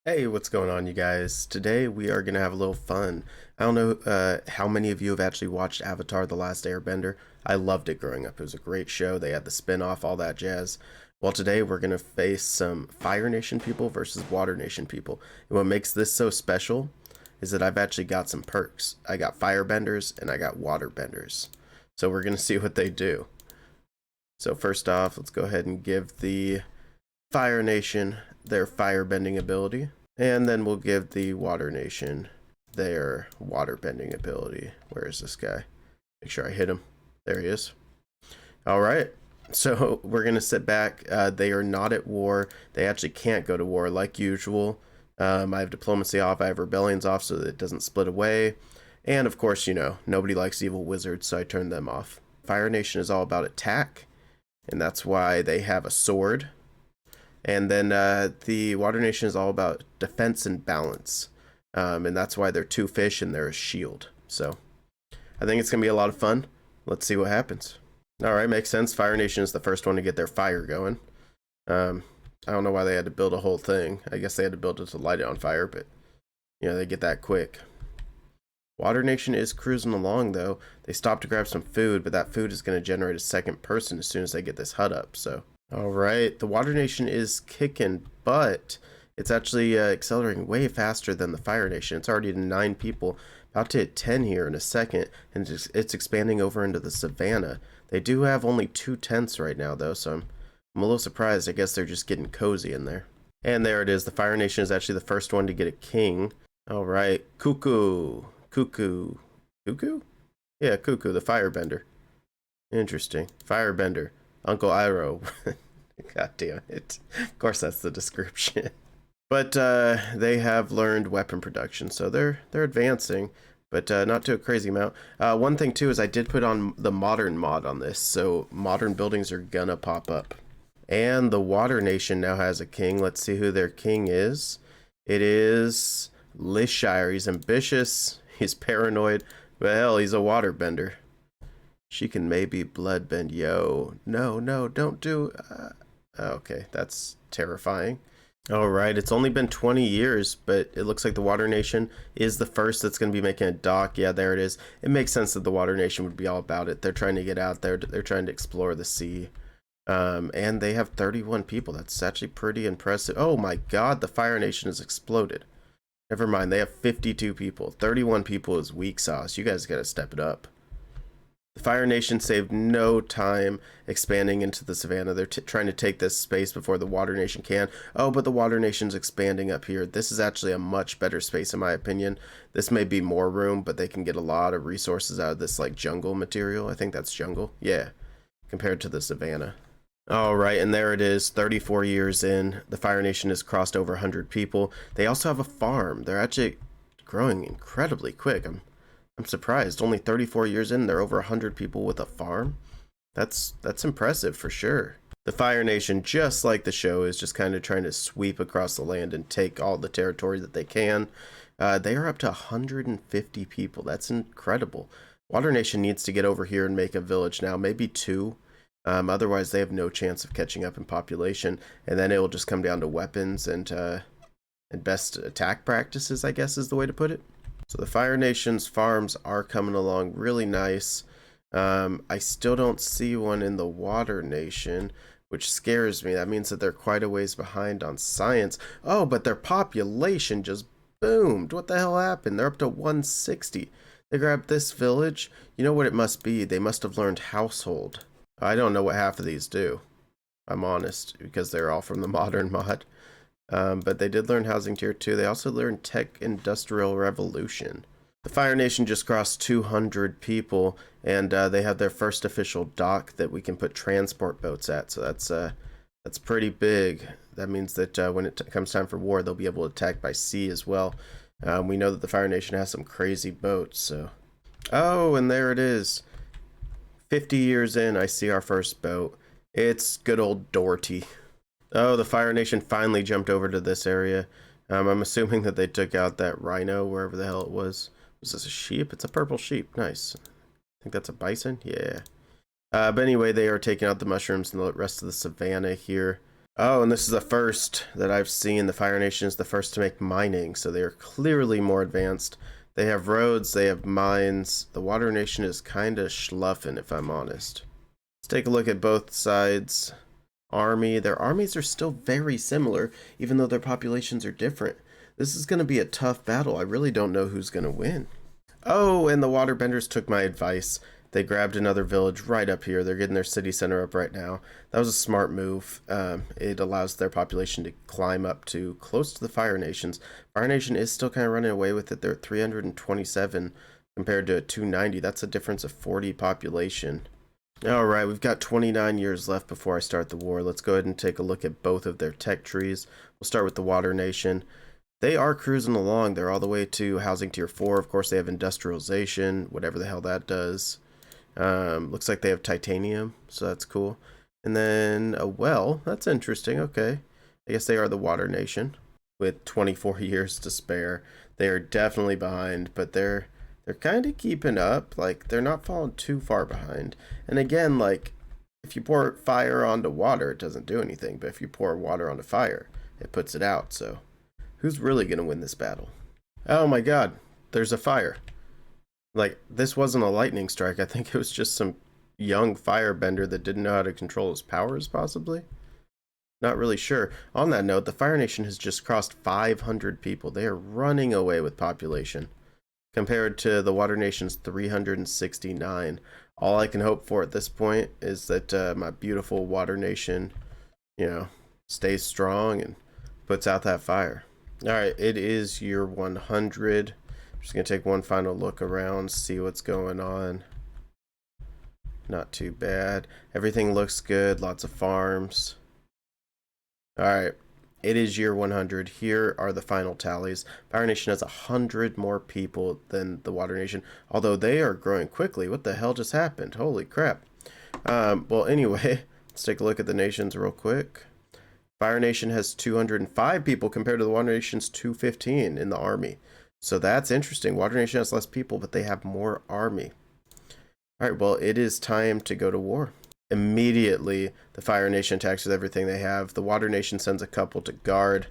Hey, what's going on, you guys? Today we are going to have a little fun. I don't know how many of you have actually watched Avatar: The Last Airbender. I loved it growing up. It was a great show. They had the spin-off, all that jazz. Well, today we're going to face some Fire Nation people versus Water Nation people. And what makes this so special is that I've actually got some perks. I got Firebenders and I got Waterbenders. So we're going to see what they do. So first off, let's go ahead and give the Fire Nation their firebending ability. And then we'll give the Water Nation their water bending ability. Where is this guy? Make sure I hit him. There he is. All right. So we're going to sit back. They are not at war. They actually can't go to war like usual. I have diplomacy off. I have rebellions off so that it doesn't split away. And of course, you know, nobody likes evil wizards, so I turned them off. Fire Nation is all about attack. And that's why they have a sword. And then the Water Nation is all about defense and balance. And that's why they're two fish and they're a shield. So I think it's going to be a lot of fun. Let's see what happens. All right, makes sense. Fire Nation is the first one to get their fire going. I don't know why they had to build a whole thing. I guess they had to build it to light it on fire, but, you know, they get that quick. Water Nation is cruising along, though. They stopped to grab some food, but that food is going to generate a second person as soon as they get this hut up, so... All right, the Water Nation is kicking butt. It's actually accelerating way faster than the Fire Nation. It's already to 9 people, about to hit 10 here in a second, and it's expanding over into the savannah. They do have only 2 tents right now, though, so I'm a little surprised. I guess they're just getting cozy in there. And there it is. The Fire Nation is actually the first one to get a king. All right, Cuckoo. Yeah, Cuckoo, the Firebender. Interesting. Firebender. Uncle Iroh. God damn it. Of course that's the description. But they have learned weapon production, so they're advancing, but not to a crazy amount. One thing too is I did put on the modern mod on this, so modern buildings are gonna pop up. And the Water Nation now has a king. Let's see who their king is. It is Lishire. He's ambitious, he's paranoid, but hell, he's a waterbender. She can maybe bloodbend. Yo, no, don't do... okay, that's terrifying. Alright, it's only been 20 years, but it looks like the Water Nation is the first that's going to be making a dock. Yeah, there it is. It makes sense that the Water Nation would be all about it. They're trying to get out there. They're trying to explore the sea. And they have 31 people. That's actually pretty impressive. Oh my god, the Fire Nation has exploded. Never mind, they have 52 people. 31 people is weak sauce. You guys got to step it up. The Fire Nation saved no time expanding into the savannah. They're trying to take this space before the Water Nation can. Oh, but the Water Nation's expanding up here. This is actually a much better space in my opinion. This may be more room, but they can get a lot of resources out of this like jungle material. I think that's jungle. Yeah, compared to the savannah. All right, and there it is, 34 years in. The Fire Nation has crossed over 100 people. They also have a farm. They're actually growing incredibly quick. I'm surprised. Only 34 years in, they're over 100 people with a farm. That's impressive for sure. The Fire Nation, just like the show, is just kind of trying to sweep across the land and take all the territory that they can. They are up to 150 people. That's incredible. Water Nation needs to get over here and make a village now, maybe 2. Otherwise, they have no chance of catching up in population, and then it will just come down to weapons and best attack practices, I guess is the way to put it. So the Fire Nation's farms are coming along really nice. I still don't see one in the Water Nation, which scares me. That means that they're quite a ways behind on science. Oh, but their population just boomed. What the hell happened? They're up to 160. They grabbed this village. You know what it must be? They must have learned household. I don't know what half of these do. I'm honest, because they're all from the modern mod. But they did learn housing tier 2. They also learned tech industrial revolution. The Fire Nation just crossed 200 people, and they have their first official dock that we can put transport boats at. So that's pretty big. That means that when it comes time for war, they'll be able to attack by sea as well. We know that the Fire Nation has some crazy boats. So, oh, and there it is. 50 years in, I see our first boat. It's good old Dorothy. Oh, the Fire Nation finally jumped over to this area. I'm assuming that they took out that rhino, wherever the hell it was. Was this a sheep? It's a purple sheep. Nice. I think that's a bison? Yeah. But anyway, they are taking out the mushrooms and the rest of the savannah here. Oh, and this is the first that I've seen. The Fire Nation is the first to make mining, so they are clearly more advanced. They have roads, they have mines. The Water Nation is kind of schluffing, if I'm honest. Let's take a look at both sides. Army. Their armies are still very similar, even though their populations are different. This is going to be a tough battle. I really don't know who's going to win. Oh, and the waterbenders took my advice. They grabbed another village right up here. They're getting their city center up right now. That was a smart move. It allows their population to climb up to close to the Fire Nations. Fire Nation is still kind of running away with it. They're at 327 compared to 290. That's a difference of 40 population. All right, we've got 29 years left before I start the war. Let's go ahead and take a look at both of their tech trees. We'll start with the Water Nation. They are cruising along. They're all the way to housing tier 4. Of course, they have industrialization, whatever the hell that does. Looks like they have titanium, so that's cool. And then a well. That's interesting. Okay. I guess they are the Water Nation with 24 years to spare. They are definitely behind, but they're kind of keeping up. Like, they're not falling too far behind. And again, like, if you pour fire onto water, it doesn't do anything. But if you pour water onto fire, it puts it out. So who's really going to win this battle? Oh my god, there's a fire. Like, this wasn't a lightning strike. I think it was just some young firebender that didn't know how to control his powers, possibly. Not really sure. On that note, the Fire Nation has just crossed 500 people. They are running away with population compared to the Water Nation's 369. All I can hope for at this point is that my beautiful Water Nation, stays strong and puts out that fire. All right, it is year 100. I'm just going to take one final look around, see what's going on. Not too bad. Everything looks good. Lots of farms. All right. It is year 100. Here are the final tallies. Fire Nation has 100 more people than the Water Nation, although they are growing quickly. What the hell just happened? Holy crap. Well, anyway, let's take a look at the nations real quick. Fire Nation has 205 people compared to the Water Nation's 215 in the army. So that's interesting. Water Nation has less people, but they have more army. All right, well, it is time to go to war. Immediately, the Fire Nation attacks with everything they have. The Water Nation sends a couple to guard.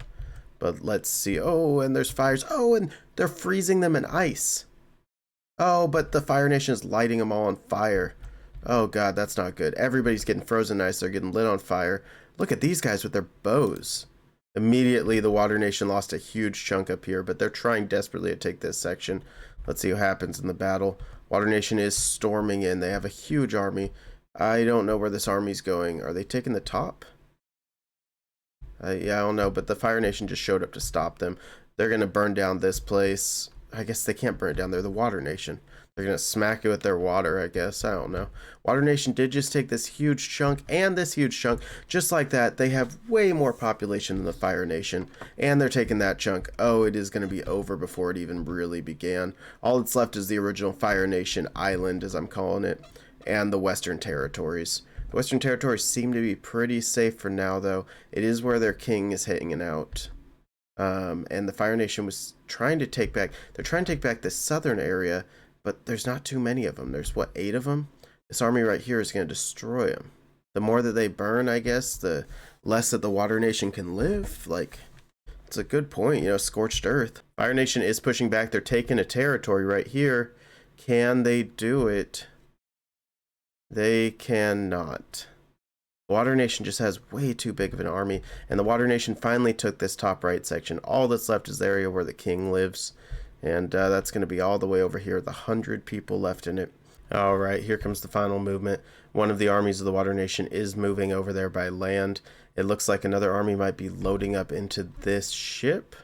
But let's see. Oh, and there's fires. Oh, and they're freezing them in ice. Oh, but the Fire Nation is lighting them all on fire. Oh, God, that's not good. Everybody's getting frozen in ice. They're getting lit on fire. Look at these guys with their bows. Immediately, the Water Nation lost a huge chunk up here, but they're trying desperately to take this section. Let's see what happens in the battle. Water Nation is storming in. They have a huge army. I don't know where this army's going. Are they taking the top? Yeah, I don't know, but the Fire Nation just showed up to stop them. They're going to burn down this place. I guess they can't burn it down. They're the Water Nation. They're going to smack it with their water, I guess. I don't know. Water Nation did just take this huge chunk and this huge chunk. Just like that, they have way more population than the Fire Nation. And they're taking that chunk. Oh, it is going to be over before it even really began. All that's left is the original Fire Nation island, as I'm calling it, and the Western Territories. The Western Territories seem to be pretty safe for now, though. It is where their king is hanging out. And the Fire Nation was trying to take back... They're trying to take back this southern area, but there's not too many of them. There's, 8 of them? This army right here is going to destroy them. The more that they burn, I guess, the less that the Water Nation can live. Like, it's a good point, scorched earth. Fire Nation is pushing back. They're taking a territory right here. Can they do it? They cannot. The Water Nation just has way too big of an army, and the Water Nation finally took this top right section. All that's left is the area where the king lives, and that's going to be all the way over here. The 100 people left in it. All right, here comes the final movement. One of the armies of the Water Nation is moving over there by land. It looks like another army might be loading up into this ship.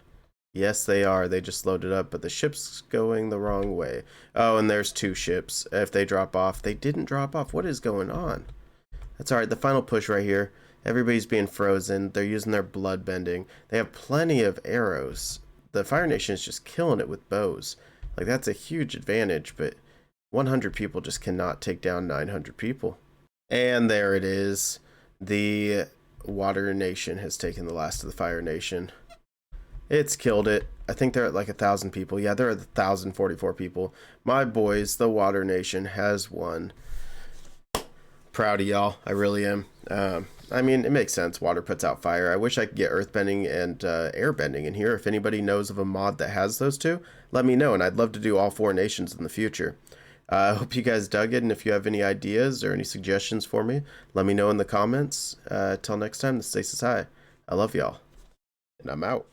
Yes, they are. They just loaded up, but the ship's going the wrong way. Oh, and there's 2 ships. If they drop off, they didn't drop off. What is going on? That's all right. The final push right here. Everybody's being frozen. They're using their blood bending. They have plenty of arrows. The Fire Nation is just killing it with bows. Like, that's a huge advantage, but 100 people just cannot take down 900 people. And there it is. The Water Nation has taken the last of the Fire Nation. It's killed it. I think they're at like 1,000 people. Yeah, they're at 1,044 people. My boys, the Water Nation, has won. Proud of y'all. I really am. I mean, it makes sense. Water puts out fire. I wish I could get earthbending and airbending in here. If anybody knows of a mod that has those two, let me know, and I'd love to do all four nations in the future. I hope you guys dug it, and if you have any ideas or any suggestions for me, let me know in the comments. Till next time, the Stasis High. I love y'all, and I'm out.